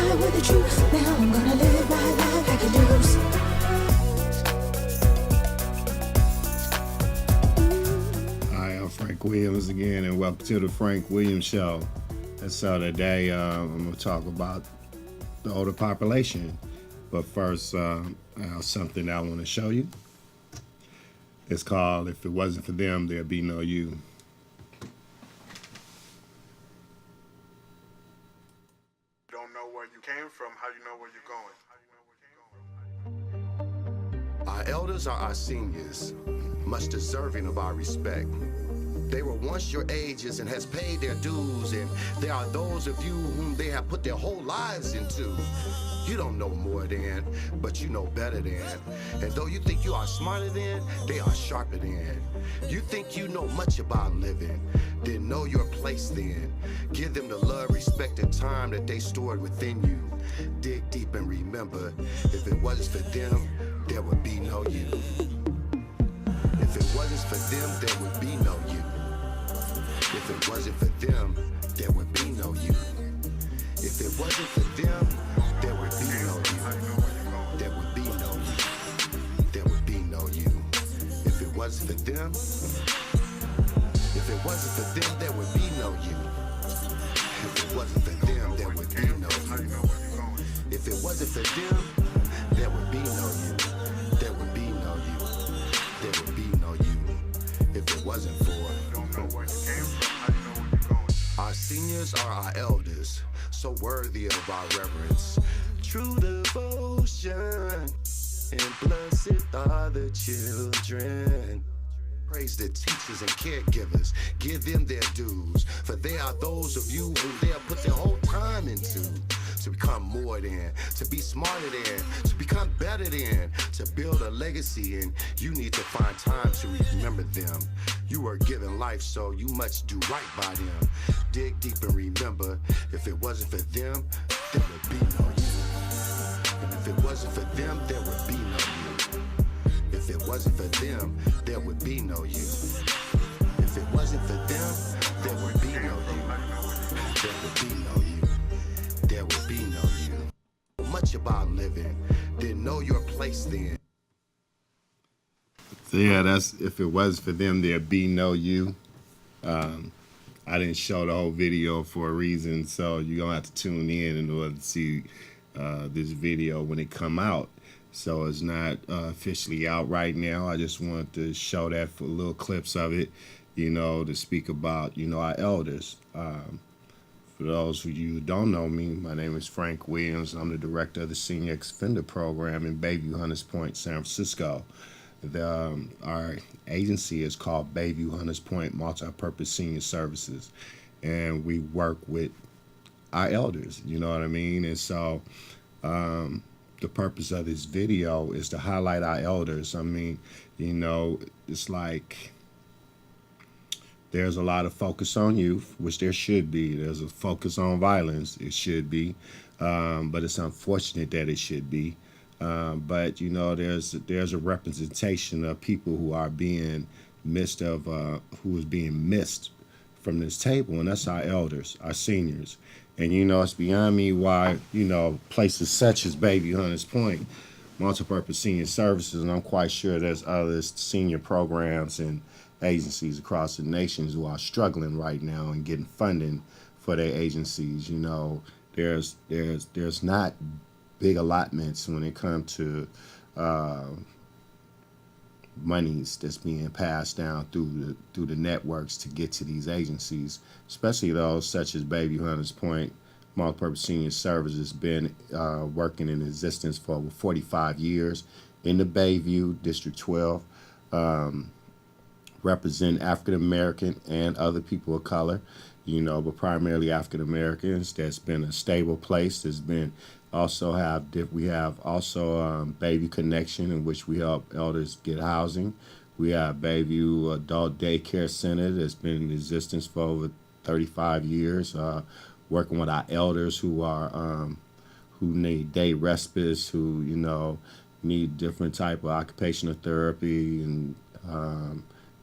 ride with the truth. Now I'm gonna live my life like a deuce. Hi, I'm Frank Williams again, and welcome to the Frank Williams Show. And so today I'm going to talk about the older population. But first, I have something I want to show you. It's called "If It Wasn't For Them, There'd Be No You." Don't know where you came from, how you know where you're going? Our elders are our seniors, much deserving of our respect. They were once your ages and has paid their dues, and there are those of you whom they have put their whole lives into. You don't know more than, but you know better than. And though you think you are smarter than, they are sharper than. You think you know much about living, then know your place then. Give them the love, respect, and time that they stored within you. Dig deep and remember, if it wasn't for them, there would be no you. If it wasn't for them, there would be no you. If it wasn't for them, there would be no you. If it wasn't for them, there would be no you. There would be no you. There would be no you. If it wasn't for them, if it wasn't for them, there would be no you. If it wasn't for them, there would be no you. If it wasn't for them, there would be no you. There would be no you. There would be no you. If it wasn't for, Don't know where you came from, how you know where you're going? our seniors are our elders, so worthy of our reverence. True devotion, and blessed are the children. Praise the teachers and caregivers, give them their dues, for they are those of you who they have put their whole time into. To become more than, to be smarter than, to become better than, to build a legacy, and you need to find time to remember them. You were given life, so you must do right by them. Dig deep and remember, if it wasn't for them, there would be no you. And if it wasn't for them, there would be no you. If it wasn't for them, there would be no you. If it wasn't for them, there would be no you. There would be no you. There would be no you. Much about living, then know your place then. So yeah, that's "If It Wasn't For Them, There'd Be No You." I didn't show the whole video for a reason, so you're going to have to tune in order to see this video when it come out. So it's not officially out right now. I just wanted to show that for little clips of it, to speak about, our elders. For those of you who don't know me, my name is Frank Williams. I'm the director of the Senior Ex-Offender Program in Bayview, Hunters Point, San Francisco. Our agency is called Bayview Hunters Point Multi-Purpose Senior Services, and we work with our elders, you know what I mean? And so the purpose of this video is to highlight our elders. I mean, it's like there's a lot of focus on youth, which there should be. There's a focus on violence, it should be, but it's unfortunate that it should be. But there's a representation of people who are being missed who is being missed from this table, and that's our elders, our seniors. And it's beyond me why places such as Bayview Hunters Point Multipurpose Senior Services, and I'm quite sure there's other senior programs and agencies across the nations who are struggling right now and getting funding for their agencies. There's not big allotments when it comes to monies that's being passed down through the networks to get to these agencies, especially those such as Bayview Hunters Point Multipurpose Senior Services. Been working in existence for over 45 years in the Bayview District 12. Represent African American and other people of color, but primarily African Americans. That's been a stable place. We have Bayview Connection, in which we help elders get housing. We have Bayview Adult Daycare Center that's been in existence for over 35 years, working with our elders who need day respite, who need different type of occupational therapy and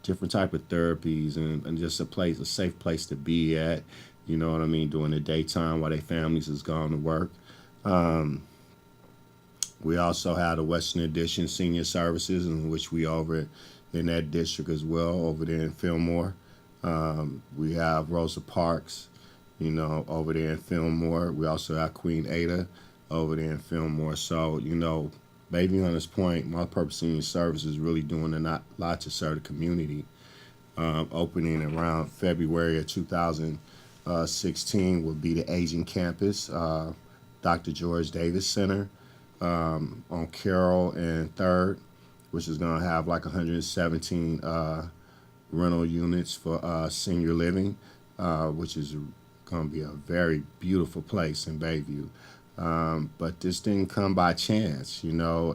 different type of therapies, and just a safe place to be at, during the daytime while their families is gone to work. We also have the Western Addition Senior Services, in which we over in that district as well, over there in Fillmore. We have Rosa Parks, you know, over there in Fillmore. We also have Queen Ada over there in Fillmore. So, you know, Baby on this point, Multi-Purpose Senior Services is really doing a lot to serve the community. Opening around February of 2016 will be the Asian Campus, Dr. George Davis Center on Carroll and 3rd, which is going to have like 117 rental units for senior living, which is going to be a very beautiful place in Bayview. But this didn't come by chance, you know,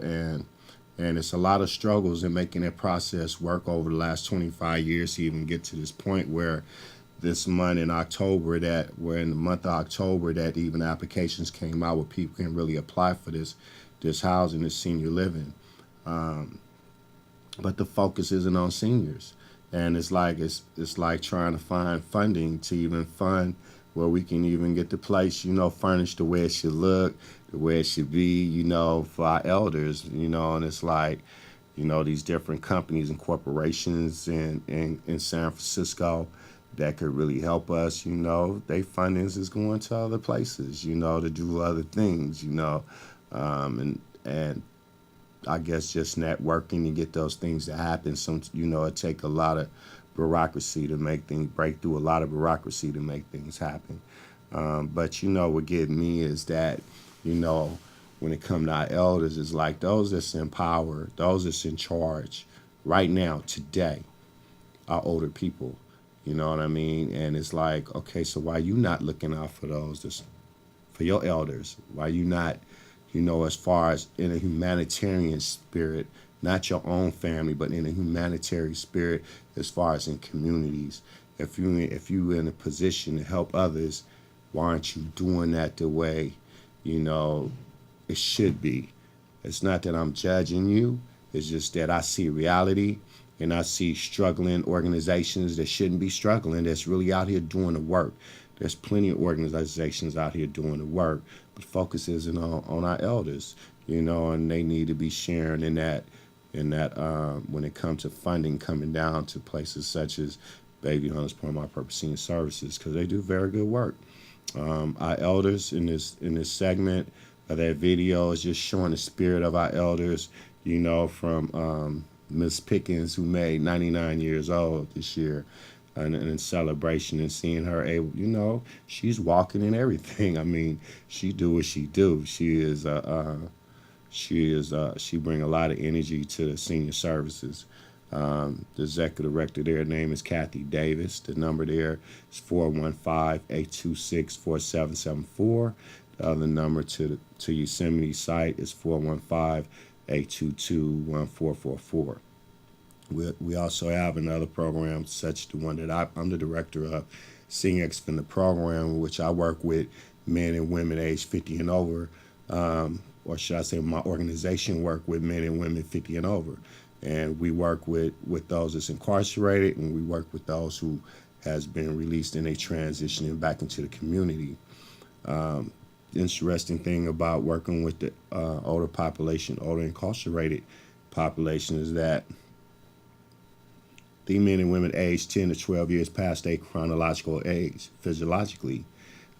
and it's a lot of struggles in making that process work over the last 25 years to even get to this point where this month in October, that we're in the month of October, that even applications came out where people can really apply for this housing, this senior living. But the focus isn't on seniors. And it's like trying to find funding to even fund where we can even get the place, you know, furnished the way it should look, the way it should be, you know, for our elders, you know. And it's like, you know, these different companies and corporations in San Francisco that could really help us, you know, they fundings is going to other places, you know, to do other things, you know. And I guess just networking to get those things to happen. You know, it take a lot of bureaucracy to make things, break through a lot of bureaucracy to make things happen. But, you know, what getting me is that, you know, when it comes to our elders, it's like those that's in power, those that's in charge right now, today, are older people. You know what I mean? And it's like, okay, so why you not looking out for those, for your elders? Why you not, you know, as far as in a humanitarian spirit, not your own family, but in a humanitarian spirit, as far as in communities. If you in a position to help others, why aren't you doing that the way, you know, it should be? It's not that I'm judging you. It's just that I see reality, and I see struggling organizations that shouldn't be struggling, that's really out here doing the work. There's plenty of organizations out here doing the work, but focus isn't on our elders, you know, and they need to be sharing in that when it comes to funding coming down to places such as Baby Hunters Point Multi-Purpose Senior Services, because they do very good work. Our elders in this segment of that video is just showing the spirit of our elders, you know, from Miss Pickens, who made 99 years old this year, and in celebration, and seeing her able, you know, she's walking in everything. I mean, she do what she do. She bring a lot of energy to the senior services. The executive director there, name is Kathy Davis. The number there is 415-826-4774. The other number to Yosemite site is 415-822-1444. We also have another program, such the one that I'm the director of, Senior Extended Program, which I work with men and women aged 50 and over, or should I say my organization work with men and women 50 and over. And we work with those that's incarcerated, and we work with those who has been released and they transitioning back into the community. The interesting thing about working with the older population, older incarcerated population, is that the men and women aged 10 to 12 years past their chronological age, physiologically.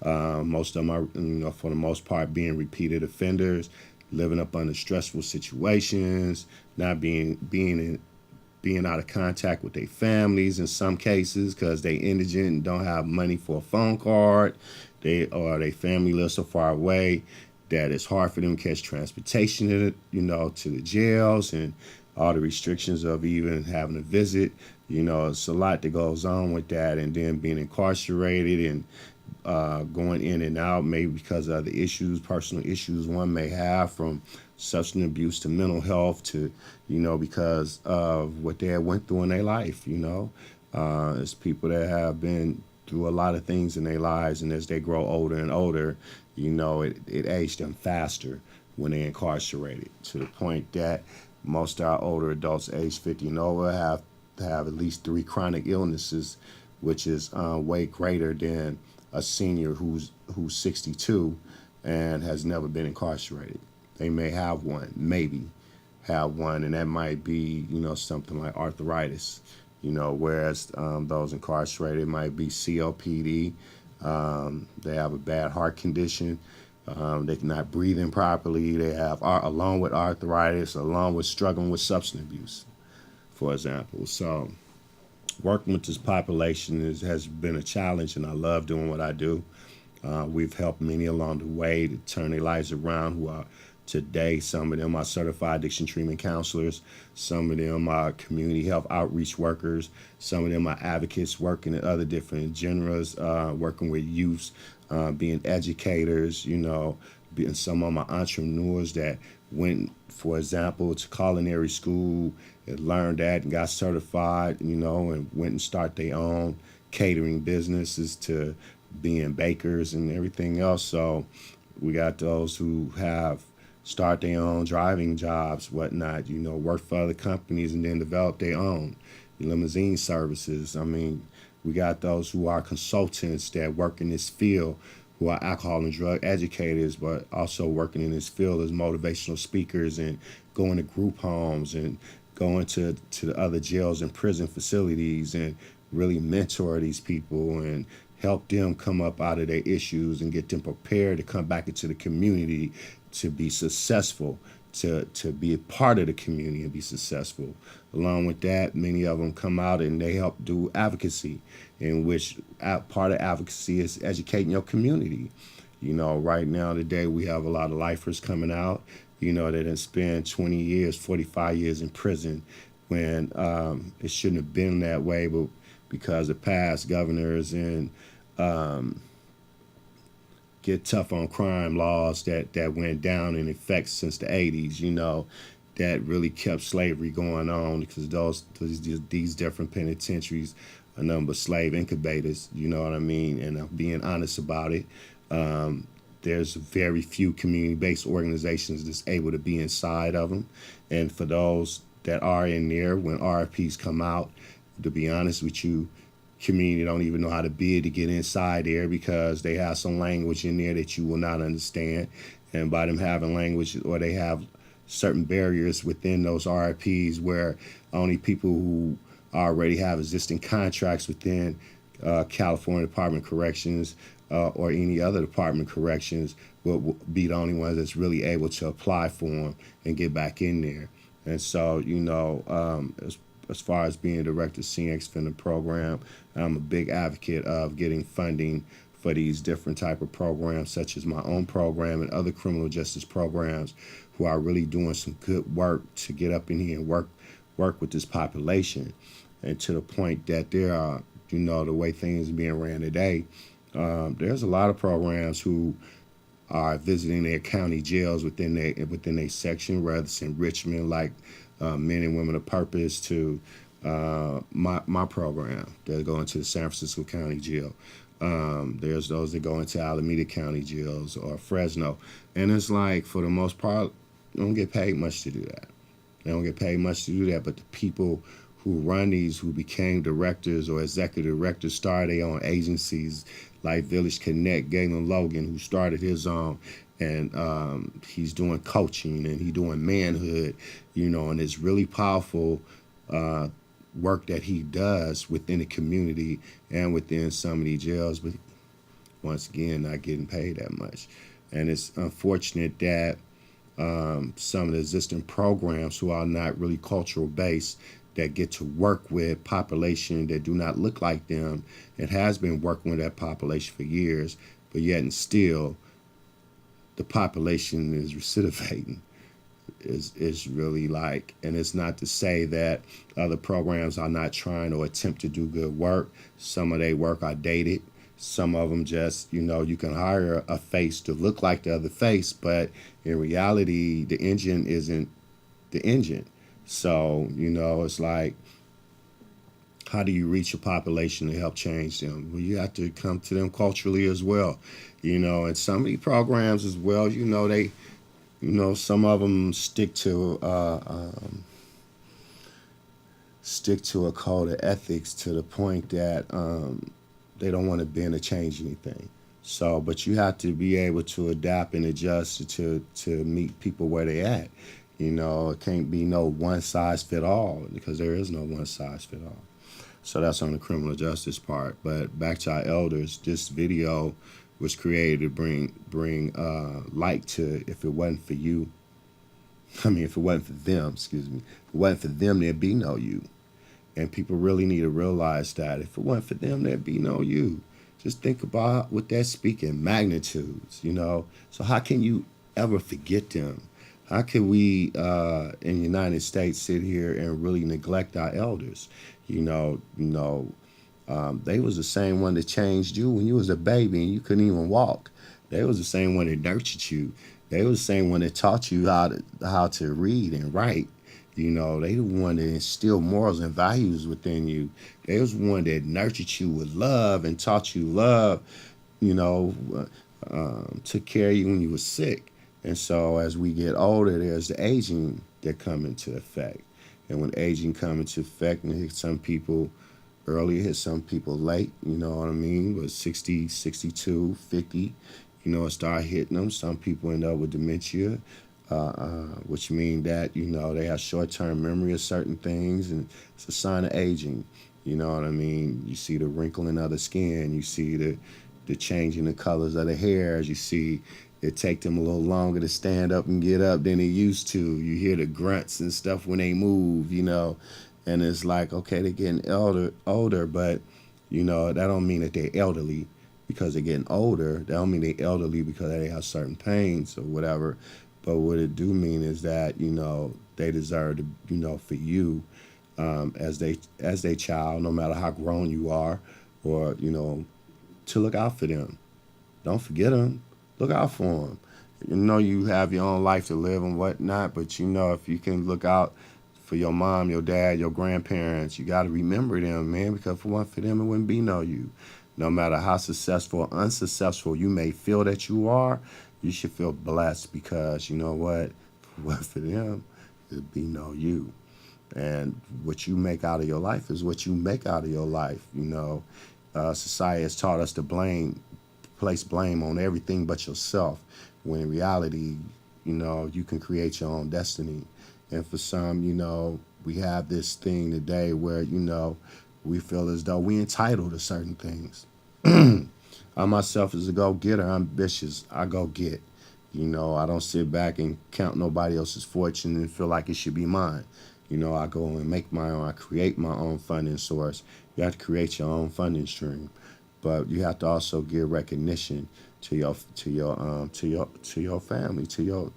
Most of them are, you know, for the most part, being repeated offenders, living up under stressful situations, not being out of contact with their families in some cases because they indigent and don't have money for a phone card. Their family lives so far away that it's hard for them to catch transportation, you know, to the jails, and all the restrictions of even having a visit. You know, it's a lot that goes on with that, and then being incarcerated and going in and out, maybe because of the issues, personal issues one may have, from substance abuse to mental health to, you know, because of what they had went through in their life, you know. It's people that have been through a lot of things in their lives, and as they grow older and older, you know, it aged them faster when they're incarcerated, to the point that most of our older adults aged 50 and over have at least 3 chronic illnesses, which is way greater than a senior who's 62 and has never been incarcerated. They may have one, maybe have one, and that might be, something like arthritis, whereas those incarcerated might be COPD. They have a bad heart condition. They cannot breathe in properly. They have, along with arthritis, along with struggling with substance abuse, for example. So working with this population has been a challenge, and I love doing what I do. We've helped many along the way to turn their lives around who are today. Some of them are certified addiction treatment counselors. Some of them are community health outreach workers. Some of them are advocates working in other different genres, working with youths, being educators, being some of my entrepreneurs that went, for example, to culinary school and learned that and got certified, and went and started their own catering businesses to being bakers and everything else. So we got those who have start their own driving jobs, whatnot, work for other companies and then develop their own limousine services. I mean, we got those who are consultants that work in this field, who are alcohol and drug educators, but also working in this field as motivational speakers and going to group homes and going to the other jails and prison facilities and really mentor these people and help them come up out of their issues and get them prepared to come back into the community to be successful, to be a part of the community and be successful. Along with that, many of them come out and they help do advocacy, in which part of advocacy is educating your community. Right now today we have a lot of lifers coming out, that done spend 20 years, 45 years in prison when it shouldn't have been that way, but because of past governors and get tough on crime laws that went down in effect since the 80s, that really kept slavery going on, because these different penitentiaries are nothing but slave incubators, you know what I mean? And I'm being honest about it. There's very few community-based organizations that's able to be inside of them. And for those that are in there, when RFPs come out, to be honest with you, community don't even know how to bid to get inside there because they have some language in there that you will not understand. And by them having language, or they have certain barriers within those RFPs where only people who already have existing contracts within California Department of Corrections or any other Department of Corrections will be the only ones that's really able to apply for them and get back in there. And so, as far as being director of CX Offender Program, I'm a big advocate of getting funding for these different type of programs, such as my own program and other criminal justice programs, who are really doing some good work to get up in here and work with this population. And to the point that there are, the way things are being ran today, there's a lot of programs who are visiting their county jails within their section, whether it's enrichment, like Men and Women of Purpose, to my program that go into the San Francisco County Jail. There's those that go into Alameda County jails or Fresno. And it's like, for the most part, they don't get paid much to do that. But the people who run these, who became directors or executive directors, started their own agencies like Village Connect. Galen Logan, who started his own, and he's doing coaching and he's doing manhood, and it's really powerful work that he does within the community and within some of these jails, but once again, not getting paid that much. And it's unfortunate that some of the existing programs who are not really cultural based, that get to work with population that do not look like them, and has been working with that population for years, but yet and still the population is recidivating. Is really like, and it's not to say that other programs are not trying or attempt to do good work. Some of their work are dated. Some of them just, you can hire a face to look like the other face, but in reality, the engine isn't the engine. So, it's like, how do you reach a population to help change them? Well, you have to come to them culturally as well, and some of these programs as well, they, some of them stick to a code of ethics to the point that they don't want to bend or change anything. So, but you have to be able to adapt and adjust to meet people where they at. You know, it can't be no one size fit all because there is no one size fit all. So that's on the criminal justice part. But back to our elders, this video was created to bring light to if it wasn't for you. I mean, if it wasn't for them, excuse me, if it wasn't for them, there'd be no you. And people really need to realize that if it wasn't for them, there'd be no you. Just think about what they're speaking, magnitudes, you know. So how can you ever forget them? How can we in the United States sit here and really neglect our elders? They was the same one that changed you when you was a baby and you couldn't even walk. They was the same one that nurtured you. They was the same one that taught you how to read and write. You know, they the one that instilled morals and values within you. They was the one that nurtured you with love and taught you love, you know, took care of you when you were sick. And so as we get older, there's the aging that come into effect. And when aging come into effect, and it hits some people early, it hits some people late, you know what I mean? But 60, 62, 50, you know, it start hitting them. Some people end up with dementia. Which mean that, you know, they have short-term memory of certain things, and it's a sign of aging. You know what I mean? You see the wrinkling of the skin. You see the changing the colors of the hairs. You see it take them a little longer to stand up and get up than they used to. You hear the grunts and stuff when they move, you know, and it's like, okay, they're getting older, but, you know, that don't mean that they're elderly because they're getting older. That don't mean they're elderly because they have certain pains or whatever. But what it do mean is that, you know, they deserve to, you know, for you as they child, no matter how grown you are, or, you know, to look out for them. Don't forget them. Look out for them. You know, you have your own life to live and whatnot, but, you know, if you can look out for your mom, your dad, your grandparents, you got to remember them, man, because if it wasn't for them, it wouldn't be no you. No matter how successful or unsuccessful you may feel that you are, you should feel blessed because, you know what, for them, it'd be no you. And what you make out of your life is what you make out of your life. You know, society has taught us to place blame on everything but yourself, when in reality, you know, you can create your own destiny. And for some, you know, we have this thing today where, you know, we feel as though we entitled to certain things. I myself as a go-getter, I'm ambitious. I go get. You know, I don't sit back and count nobody else's fortune and feel like it should be mine. You know, I go and make my own. I create my own funding source. You have to create your own funding stream, but you have to also give recognition to your family, to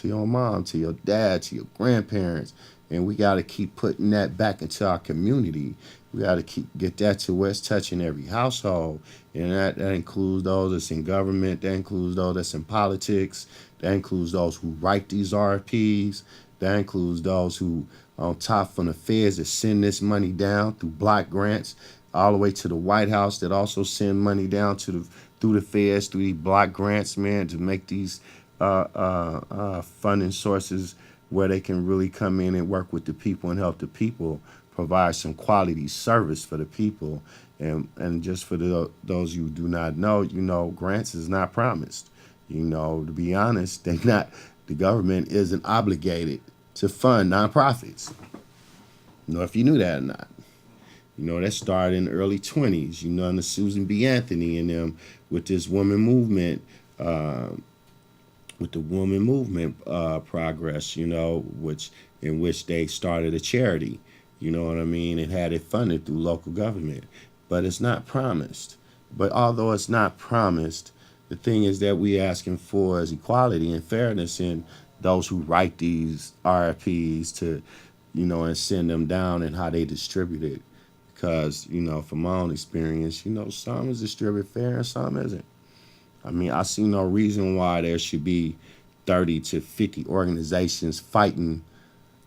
your mom, to your dad, to your grandparents, and we got to keep putting that back into our community. We got to get that to where it's touching every household. And that includes those that's in government. That includes those that's in politics. That includes those who write these RFPs. That includes those who on top from the feds that send this money down through block grants all the way to the White House that also send money down through the feds, through these block grants, man, to make these funding sources where they can really come in and work with the people and help the people provide some quality service for the people. And just for those you do not know, you know, grants is not promised. You know, to be honest, the government isn't obligated to fund nonprofits. You know, if you knew that or not. You know, that started in the early 20s, you know, under Susan B. Anthony and them with this woman movement, progress, you know, in which they started a charity. You know what I mean? It had it funded through local government, but it's not promised. But although it's not promised, the thing is that we asking for is equality and fairness in those who write these RFPs to, you know, and send them down and how they distribute it. Because, you know, from my own experience, you know, some is distributed fair and some isn't. I mean, I see no reason why there should be 30 to 50 organizations fighting,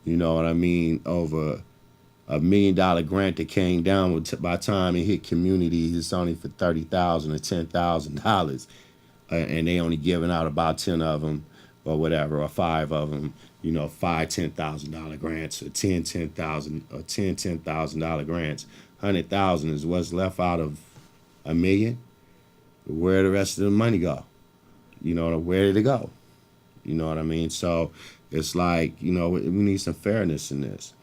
you know what I mean, over $1 million grant that came down by the time it hit communities. It's only for $30,000 or $10,000, and they only giving out about 10 of them or whatever, or 5 of them. You know, $10,000 grants, or $10,000 grants. 100,000 is what's left out of $1 million. where the rest of the money go? You know, where did it go? You know what I mean? So it's like, you know, we need some fairness in this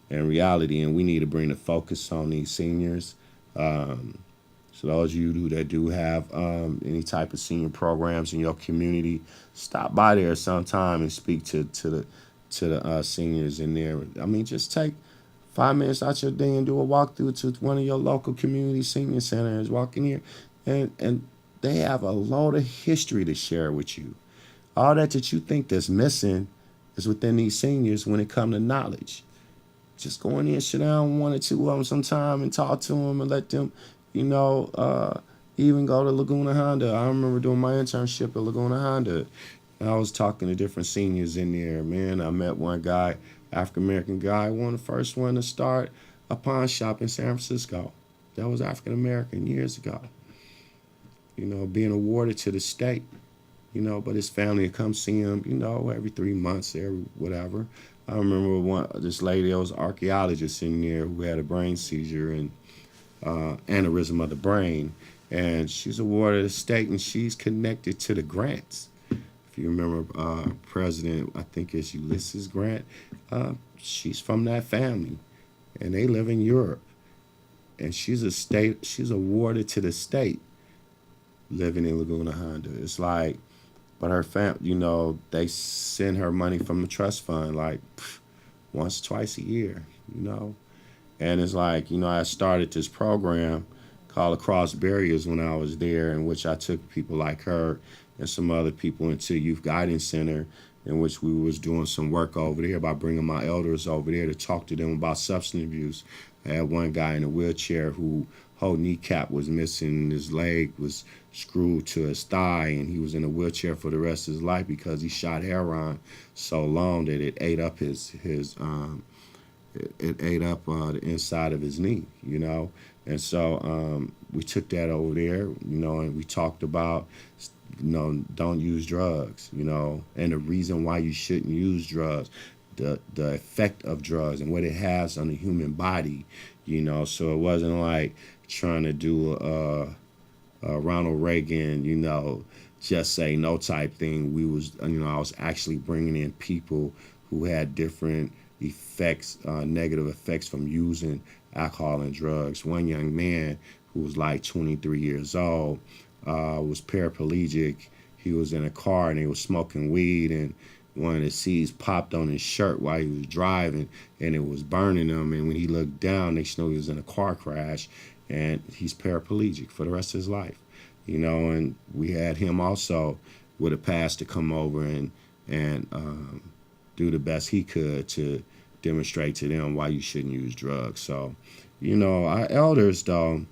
and reality, and we need to bring the focus on these seniors. So those of you that do have any type of senior programs in your community, stop by there sometime and speak to the seniors in there. I mean, just take 5 minutes out your day and do a walkthrough to one of your local community senior centers. Walk in here, and they have a load of history to share with you. All that you think that's missing is within these seniors when it comes to knowledge. Just go in there, sit down with 1 or 2 of them sometime and talk to them and let them, you know, even go to Laguna Honda. I remember doing my internship at Laguna Honda. I was talking to different seniors in there, man. I met one guy, African-American guy, one of the first one to start a pawn shop in San Francisco. That was African-American years ago. You know, being awarded to the state, you know, but his family would come see him, you know, every 3 months, every whatever. I remember this lady, there was an archaeologist in there who had a brain seizure and aneurysm of the brain, and she's awarded a state, and she's connected to the grants. If you remember, President, I think it's Ulysses Grant, she's from that family, and they live in Europe, and she's awarded to the state, living in Laguna Honda. It's like, but her family, you know, they send her money from the trust fund like once, twice a year, you know. And it's like, you know, I started this program called Across Barriers when I was there, in which I took people like her and some other people into Youth Guidance Center, in which we was doing some work over there by bringing my elders over there to talk to them about substance abuse. I had one guy in a wheelchair who whole kneecap was missing, his leg was screwed to his thigh, and he was in a wheelchair for the rest of his life because he shot heroin so long that it ate up the inside of his knee, you know. And so we took that over there, you know, and we talked about, you know, don't use drugs, you know, and the reason why you shouldn't use drugs, the effect of drugs and what it has on the human body, you know. So it wasn't like trying to do a Ronald Reagan, you know, just say no type thing. We was, you know, I was actually bringing in people who had different effects, negative effects from using alcohol and drugs. One young man who was like 23 years old was paraplegic. He was in a car and he was smoking weed, and one of the seeds popped on his shirt while he was driving, and it was burning him. And when he looked down, they know he was in a car crash, and he's paraplegic for the rest of his life, you know. And we had him also with a pastor come over and do the best he could to demonstrate to them why you shouldn't use drugs. So, you know, our elders, though,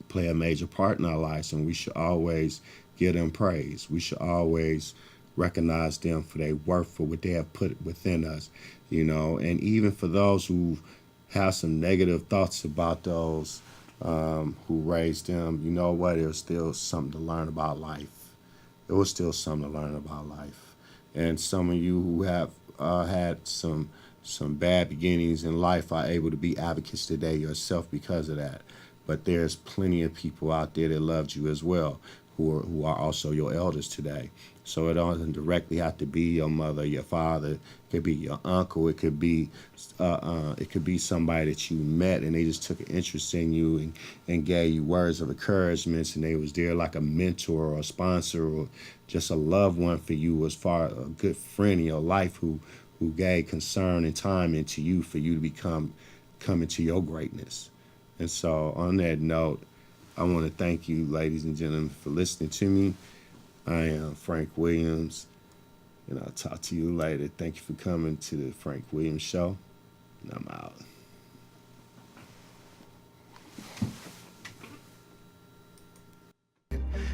play a major part in our lives, and we should always give them praise. We should always recognize them for their worth, for what they have put within us, you know. And even for those who have some negative thoughts about those who raised them, you know what, it was still something to learn about life. It was still something to learn about life. And some of you who have had some bad beginnings in life are able to be advocates today yourself because of that. But there's plenty of people out there that loved you as well, who are also your elders today. So it doesn't directly have to be your mother, your father. It could be your uncle. It could be somebody that you met and they just took an interest in you and gave you words of encouragement, and they was there like a mentor or a sponsor or just a loved one for you, as far as a good friend in your life who gave concern and time into you for you to come into your greatness. And so on that note, I want to thank you, ladies and gentlemen, for listening to me. I am Frank Williams, and I'll talk to you later. Thank you for coming to the Frank Williams Show, and I'm out.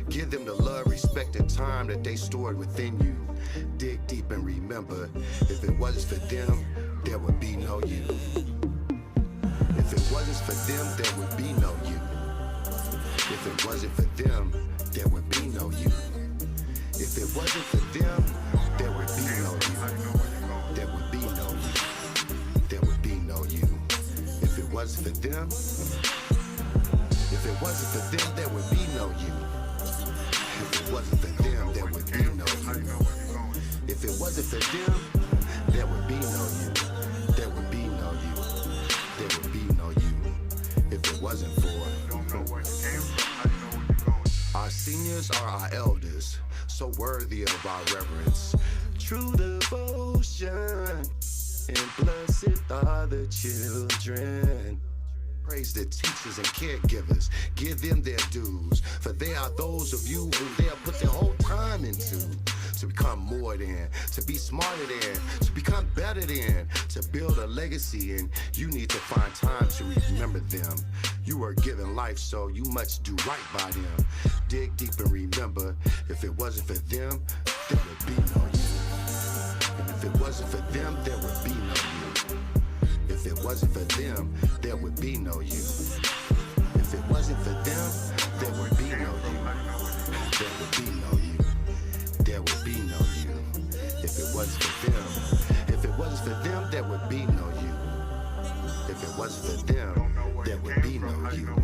Give them the love, respect, and time that they stored within you. Dig deep and remember, if it wasn't for them, there would be no you. If it wasn't for them, there would be no you. If it wasn't for them, there would be no you. If it wasn't for them, there would be no you. There would be no you. There would be no you. If it wasn't for them, there would be no you. it wasn't for them, there would be no you. If it wasn't for them, there would be no you. There would be no you. There would be no you. If it wasn't for our seniors are our elders, so worthy of our reverence. True devotion, and blessed are the children. Praise the teachers and caregivers, give them their dues, for they are those of you whom they have put their whole time into. To become more than, to be smarter than, to become better than, to build a legacy, and you need to find time to remember them. You are given life, so you must do right by them. Dig deep and remember, if it wasn't for them, there would be no you. And if it wasn't for them, there would be no you. If it wasn't for them, there would be no you. If it wasn't for them, there would be no you. There would be no you. There would be no you. If it wasn't for them, if it wasn't for them, there would be no you. If it wasn't for them, there would be no you.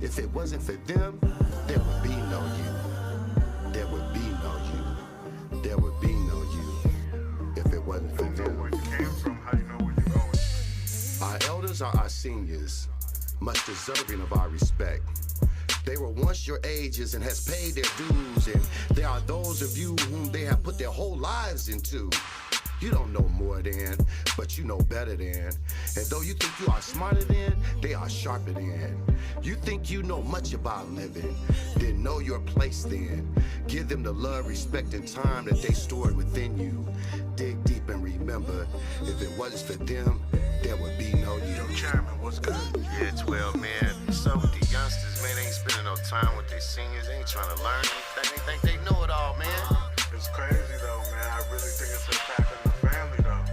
If it wasn't for them, there would be no you. There would be no you. There would be no you. If it wasn't for them. Our elders are our seniors, much deserving of our respect. They were once your ages and has paid their dues, and there are those of you whom they have put their whole lives into. You don't know more than, but you know better than. And though you think you are smarter than, they are sharper than. You think you know much about living, then know your place then. Give them the love, respect, and time that they stored within you. Dig deep and remember, if it wasn't for them, there would be no you. Yo, Chairman, what's good? Yeah, 12, man. What's up with the youngsters, man? They ain't spending no time with their seniors. They ain't trying to learn anything. They think they know it all, man. It's crazy though, man. I really think it's impacting the family though.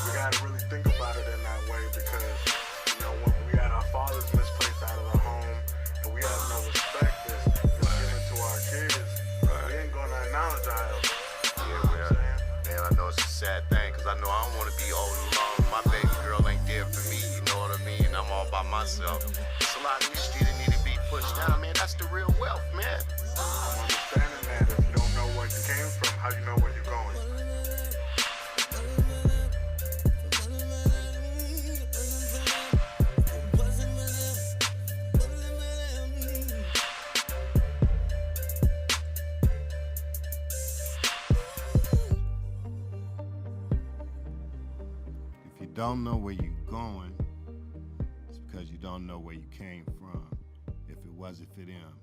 We gotta really think about it in that way because, you know, when we had our fathers misplaced out of the home and we have no respect that's given to our kids, we ain't gonna acknowledge our elders. Yeah, well, man, I know it's a sad thing because I know I don't want to be old and alone. My baby girl ain't there for me, you know what I mean? I'm all by myself. There's a lot in this street that need to be pushed down, man. That's the real wealth, man. I'm understanding that if you don't know where you came from, how you know where you're going? If you don't know where you're going, it's because you don't know where you came from. If it wasn't for them.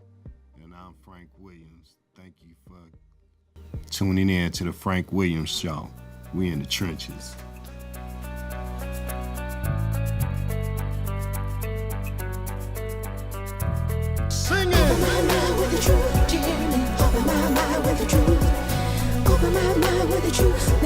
And I'm Frank Williams. Thank you for tuning in to the Frank Williams Show. We in the trenches. Open my mind with the truth, dear me. Open my mind with the truth. Open my mind with the truth.